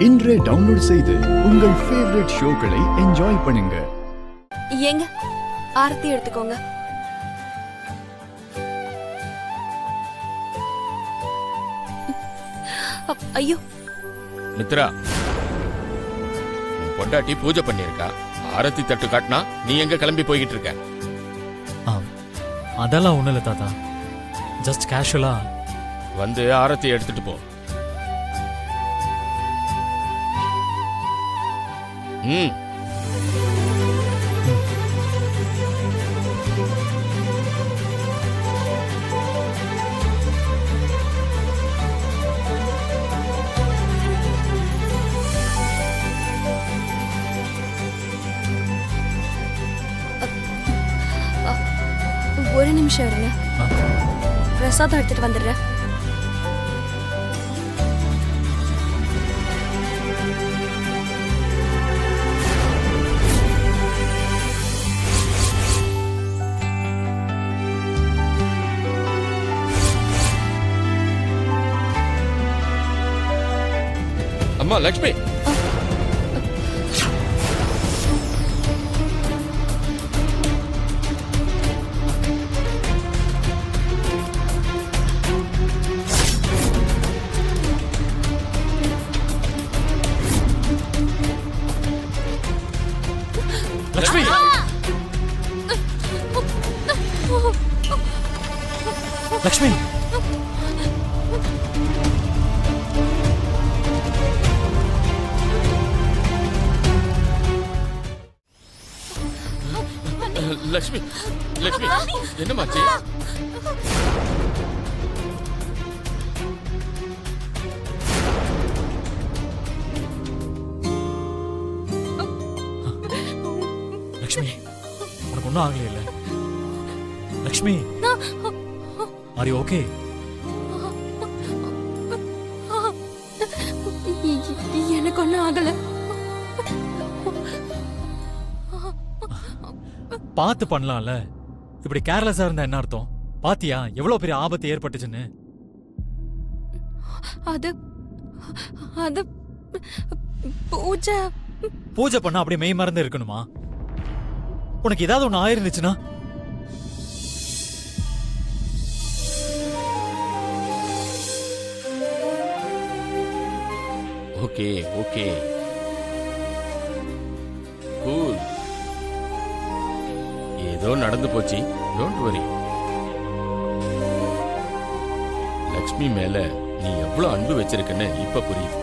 இன்றே டவுன்லோட் செய்து உங்கள் ஃபேவரட் ஷோக்களை என்ஜாய் பண்ணுங்க. ஏங்க ஆரத்தி எடுத்துக்கோங்க. ஐயோ மித்ரா, உன் பொண்டாட்டி பூஜை பண்ணிருக்கா. ஆரத்தி தட்டு காட்டினா நீ எங்க கிளம்பி போய்கிட்டு இருக்க? அதெல்லாம் ஒண்ணு இல்ல தாத்தா, ஜஸ்ட் கேஷுவலா வந்து ஆரத்தி எடுத்துட்டு போ. ம் ஒரு நிமிஷம் இருங்க, பிரசாதம் எடுத்துட்டு வந்துடுறேன். அம்மா லக்ஷ்மி, லக்ஷ்மி, லக்ஷ்மி, லக்ஷ்மி, லக்ஷ்மி, என்னமாச்சு? லக்ஷ்மி, உனக்கு ஒன்றும் ஆகலையே இல்ல? Lakshmi, are you okay? எனக்கு ஒன்றும் ஆகல. பார்த்து பண்ணலாம்ல, இப்படி கேர்லெஸ்ஸா இருந்தா என்ன அர்த்தம்? பாத்தியா எவ்வளவு பெரிய ஆபத்து ஏற்பட்டுச்சுன்னு? அது அது பூஜை பூஜை பண்ணா அப்படியே மெய் மறந்து இருக்கணுமா? உனக்கு ஏதாவது ஒண்ணு ஆயிருந்துச்சுன்னா? Okay okay, cool. ஏதோ நடந்து போச்சு, டோன்ட் வரி. லக்ஷ்மி மேல நீ எவ்வளவு அன்பு வச்சிருக்கன்னு இப்ப புரியுது.